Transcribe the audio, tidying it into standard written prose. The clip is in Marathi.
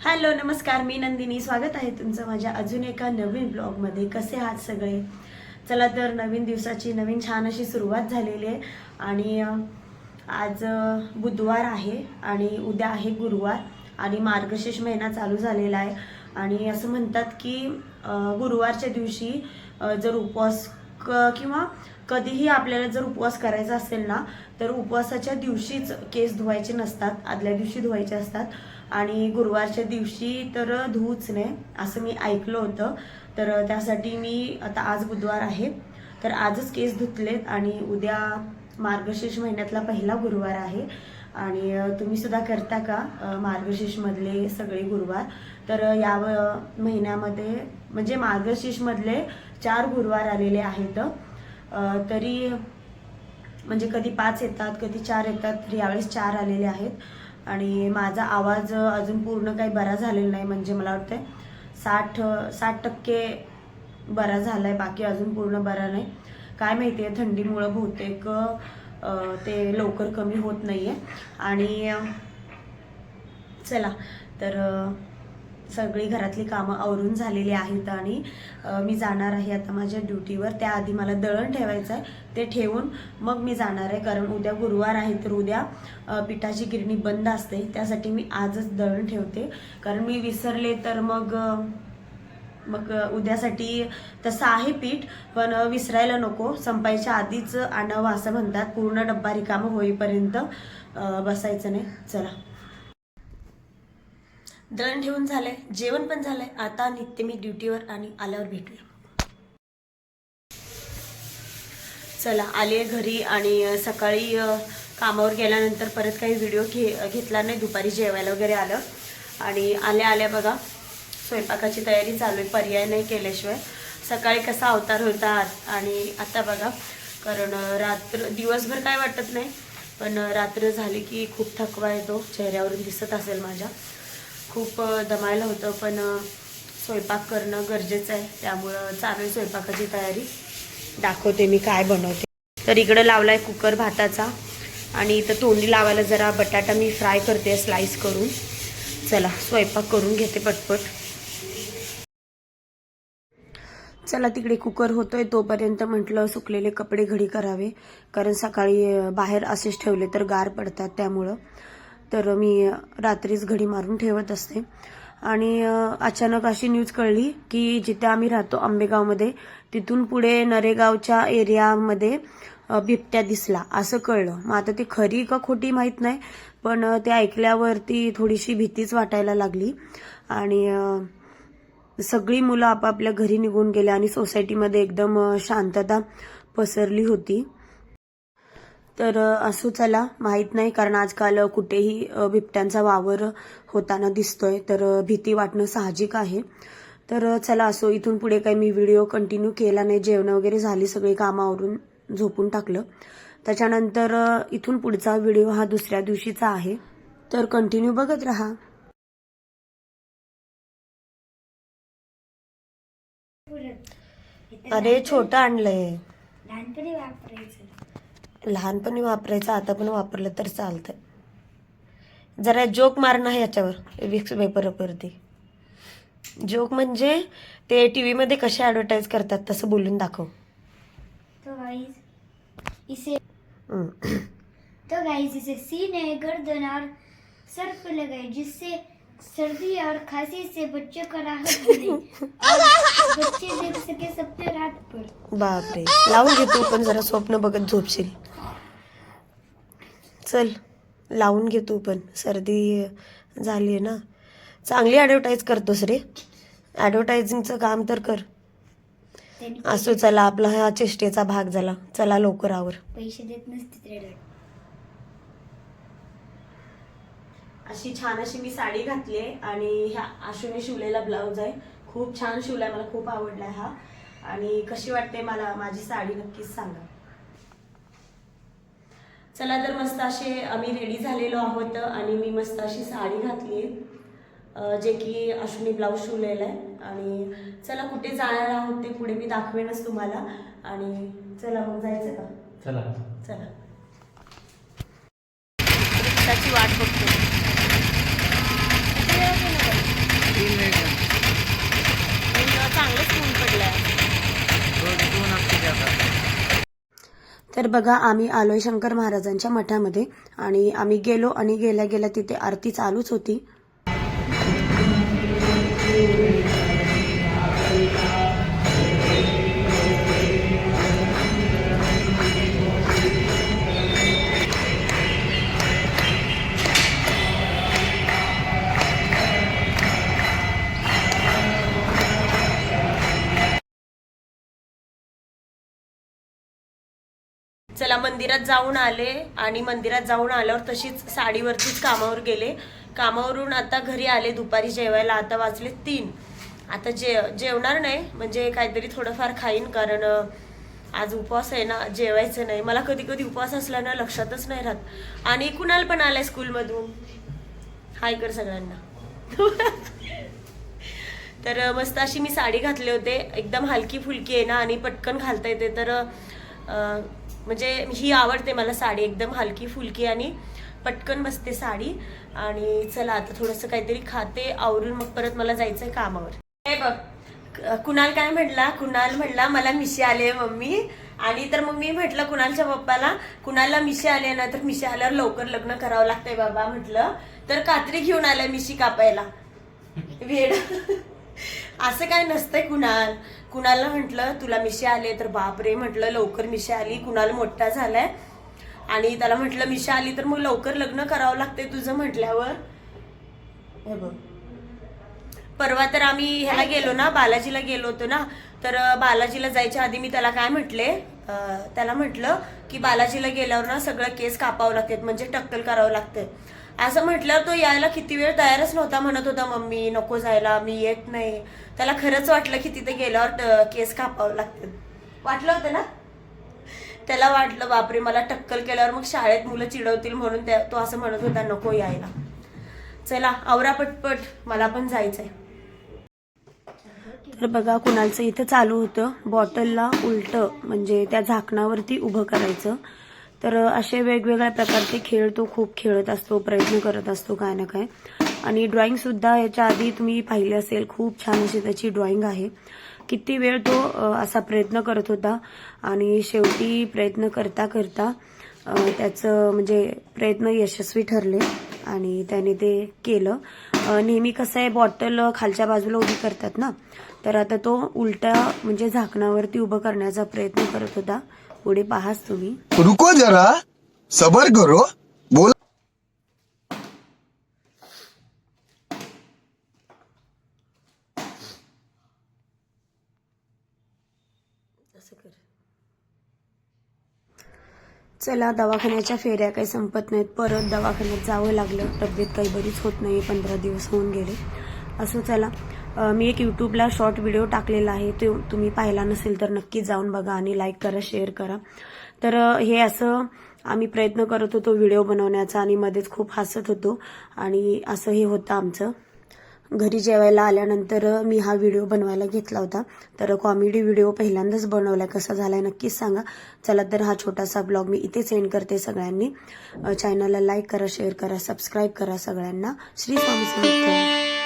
हॅलो नमस्कार, मी नंदिनी. स्वागत आहे तुमचं माझ्या अजून एका नवीन ब्लॉगमध्ये. कसे आहात सगळे? चला तर नवीन दिवसाची नवीन छान अशी सुरुवात झालेली आहे. आणि आज बुधवार आहे आणि उद्या आहे गुरुवार आणि मार्गशीर्ष महिना चालू झालेला आहे. आणि असं म्हणतात की गुरुवारच्या दिवशी जर उपवास किंवा कधीही आपल्याला जर उपवास करायचा असेल ना, तर उपवासाच्या दिवशीच केस धुवायचे नसतात, आदल्या दिवशी धुवायचे असतात. आणि गुरुवारच्या दिवशी तर धुवूच नाही असं मी ऐकलं होतं. तर त्यासाठी मी आता आज बुधवार आहे तर आजच केस धुतलेत आणि उद्या मार्गशीर्ष महिन्यातला पहिला गुरुवार आहे. आणि तुम्ही सुद्धा करता का मार्गशीर्षमधले सगळे गुरुवार? तर या महिन्यामध्ये म्हणजे मार्गशीर्षमधले 4 गुरुवार आलेले आहेत. तरी म्हणजे कधी 5 येतात, कधी 4 येतात, तर यावेळेस 4 आलेले आहेत. आणि माझा आवाज अजून पूर्ण काही बरा झालेला नाही, म्हणजे मला वाटतं 60% बरा झालाय, बाकी अजून पूर्ण बरा नाही. काय माहिती आहे, थंडीमुळं बहुतेक ते लवकर कमी होत नाहीये. आणि चला तर सगळी घरातली कामं आवरून झालेली आहेत आणि मी जाणार आहे आता माझ्या ड्युटीवर. त्याआधी मला दळण ठेवायचं आहे, ते ठेवून मग मी जाणार आहे, कारण उद्या गुरुवार आहे तर उद्या पिठाची गिरणी बंद असते. त्यासाठी मी आजच दळण ठेवते, कारण मी विसरले तर मग उद्यासाठी तसं आहे पीठ, पण विसरायला नको, संपायच्या आधीच आणावं असं म्हणतात. पूर्ण डब्बा रिकामं होईपर्यंत बसायचं नाही. चला दळण ठेवून झालंय, जेवण पण झालंय, आता निघते मी ड्युटीवर आणि आल्यावर भेटूया. चला आले घरी आणि सकाळी कामावर गेल्यानंतर परत काही व्हिडिओ घेतला नाही. दुपारी जेवायला वगैरे आलं आणि आल्या बघा स्वयंपाकाची तयारी चालू आहे, पर्याय नाही केल्याशिवाय. सकाळी कसा अवतार होता आणि आता बघा, कारण दिवसभर काय वाटत नाही, पण रात्र झाली की खूप थकवा येतो, चेहऱ्यावरून दिसत असेल माझ्या. खूप दमायला होतं, पण स्वयंपाक करणं गरजेचं आहे, त्यामुळं चालू आहे स्वयंपाकाची तयारी. दाखवते मी काय बनवते. तर इकडं लावलाय कुकर भाताचा आणि इथं तोंडी लावायला जरा बटाटा मी फ्राय करते स्लाइस करून. चला स्वयंपाक करून घेते पटपट. चला तिकडे कुकर होतोय तोपर्यंत म्हटलं सुकलेले कपडे घडी करावे, कारण सकाळी बाहेर असेच ठेवले तर गार पडतात, त्यामुळं तर मी रात्रीच घडी मारून ठेवत असते. आणि अचानक अशी न्यूज कळली की जिथे आम्ही राहतो आंबेगावमध्ये, तिथून पुढे नरेगावच्या एरियामध्ये बिबट्या दिसला असं कळलं. मग आता ती खरी का खोटी माहीत नाही, पण ते ऐकल्यावरती थोडीशी भीतीच वाटायला लागली. आणि सगळी मुलं आपापल्या घरी निघून गेले आणि सोसायटीमध्ये एकदम शांतता पसरली होती. तर असो, चला माहीत नाही, कारण आजकाल कुठेही बिबट्यांचा वावर होताना दिसतोय, तर भीती वाटणं साहजिक आहे. तर चला असो, इथून पुढे काही मी व्हिडिओ कंटिन्यू केला नाही. जेवण वगैरे झाली, सगळी कामावरून झोपून टाकलं. त्याच्यानंतर इथून पुढचा व्हिडिओ हा दुसऱ्या दिवशीचा आहे, तर कंटिन्यू बघत राहा. अरे छोटं आणलंय, लहानपणी वापरायचं, आता पण वापरलं तर चालतंय. जरा जोक मारणं आहे याच्यावर विक्स पेपरवरती. जोक म्हणजे ते टीव्ही मध्ये कसे ऍडव्हर्टाइज करतात तसं बोलून दाखव. तो गाइस इसे सीने, गर्दन और सर पर लगाए, जिससे सर्दी और खांसी से बच्चों को राहत मिले और बच्चे देख सके सबके रात पर. बापरे, लावून घे तू पण, जरा स्वप्न बघत झोपशील. चल लावून घे तू पण, सर्दी झाली आहे ना. चांगली ऍडव्हर्टाइज करतोस रे, ऍडव्हर्टायझिंगचं काम तर कर. असो चला, आपला हा चेष्टेचा भाग झाला. चला लवकर आवर. पैसे देत नसते. अशी छान अशी मी साडी घातली आहे आणि ह्या आशूने शिवलेला ब्लाऊज आहे. खूप छान शिवलाय, मला खूप आवडलाय हा. आणि कशी वाटते मला माझी साडी नक्कीच सांगा. चला तर मस्त असे आम्ही रेडी झालेलो आहोत आणि मी मस्त अशी साडी घातली आहे, जे की आशूने ब्लाऊज शिवलेला आहे. आणि चला कुठे जाणार आहोत ते पुढे मी दाखवेनच तुम्हाला. आणि चला मग जायचं का? चला चला. रिक्षाची वाट बघतो. चांगलंच ऊन पडलंय. तर बघा आम्ही आलोय शंकर महाराजांच्या मठामध्ये आणि आम्ही गेलो आणि गेल्या गेल्या तिथे आरती चालूच होती. चला मंदिरात जाऊन आले आणि मंदिरात जाऊन आल्यावर तशीच साडीवरतीच कामावर गेले. कामावरून आता घरी आले दुपारी जेवायला. आता वाजले 3. आता जेवणार नाही म्हणजे काहीतरी थोडंफार खाईन कारण आज उपवास आहे ना, जेवायचं नाही. मला कधी कधी उपवास असला ना लक्षातच नाही राहत. आणि कुणाल पण आलाय स्कूलमधून. हाय कर सगळ्यांना. तर मस्त अशी मी साडी घातले होते. एकदम हलकी फुलकी आहे ना आणि पटकन घालता येते. तर म्हणजे ही आवडते मला साडी, एकदम हलकी फुलकी आणि पटकन बसते साडी. आणि चला आता थोडंसं काहीतरी खाते आवरून मग परत मला जायचंय कामावर. हे बघ कुणाल काय म्हटला, कुणाल म्हटला मला मिशी आले मम्मी. आणि तर मग मी म्हटलं कुणालच्या पप्पाला, कुणालला मिशी आले ना तर मिशी आल्यावर लवकर लग्न करावं लागतंय बाबा म्हटलं. तर कात्री घेऊन आलाय मिशी कापायला. वेड. असं काय नसतंय कुणालला म्हटलं तुला मिशी आले तर बापरे म्हटलं लवकर मिशी आली. कुणाल मोठा झालाय आणि त्याला म्हटलं मिशी आली तर मग लवकर लग्न करावं लागतंय तुझं म्हटल्यावर. हे बघ परवा तर आम्ही ह्याला गेलो ना, बालाजीला गेलो होतो ना. तर बालाजीला जायच्या आधी मी त्याला काय म्हटले, त्याला म्हटलं की बालाजीला गेल्यावर ना सगळं केस कापावं लागतात म्हणजे टक्कल करावं लागतंय. असं म्हटल्यावर तो यायला किती वेळ तयारच नव्हता. म्हणत होता मम्मी नको जायला, मी येत नाही. त्याला खरंच वाटलं की तिथे गेल्यावर केस कापावं लागतात. वाटलं होतं ना त्याला. वाटलं बापरे मला टक्कल केल्यावर मग शाळेत मुलं चिडवतील म्हणून तो असं म्हणत होता नको यायला. चला आवरा पटपट, मला पण जायचंय. तर बघा कुणालचं इथं चालू होतं बॉटलला उलट म्हणजे त्या झाकणावरती उभं करायचं. तर असे वेगवेगळ्या प्रकारचे खेळ तो खूप खेळत असतो, प्रयत्न करत असतो काय ना काय. आणि ड्रॉइंग सुद्धा याच्या आधी तुम्ही पाहिले असेल, खूप छान अशी त्याची ड्रॉइंग आहे. किती वेळ तो असा प्रयत्न करत होता आणि शेवटी प्रयत्न करता करता त्याचं म्हणजे प्रयत्न यशस्वी ठरले आणि त्याने ते केलं. नेहमी कसं आहे बॉटल खालच्या बाजूला उभी करतात ना, तर आता तो उलटा म्हणजे झाकणावरती उभं करण्याचा प्रयत्न करत होता. पुढे पाहाच तुम्ही. रुको जरा सबर करो बोल. चला दवाखान्याच्या फेऱ्या काही संपत नाहीत. परत दवाखान्यात जावं लागलं. तब्येत काही बरीच होत नाही. 15 दिवस होऊन गेले. असं चला मी एक यूट्यूबला शॉर्ट व्हिडिओ टाकलेला आहे, ते तुम्ही पाहिला नसेल तर नक्की जाऊन बघा आणि लाईक करा, शेअर करा. तर हे असं आम्ही प्रयत्न करत होतो व्हिडिओ बनवण्याचा आणि मध्येच खूप हसत होतो आणि असं हे होतं आमचं. घरी जेवायला आल्यानंतर मी हा व्हिडिओ बनवायला घेतला होता. तर कॉमेडी व्हिडिओ पहिल्यांदाच बनवलाय, कसा झालाय नक्कीच सांगा. चला तर हा छोटासा ब्लॉग मी इथे सेंड करते. सगळ्यांनी चॅनलला लाईक करा, शेअर करा, सबस्क्राईब करा सगळ्यांना. श्री स्वामी समर्थ.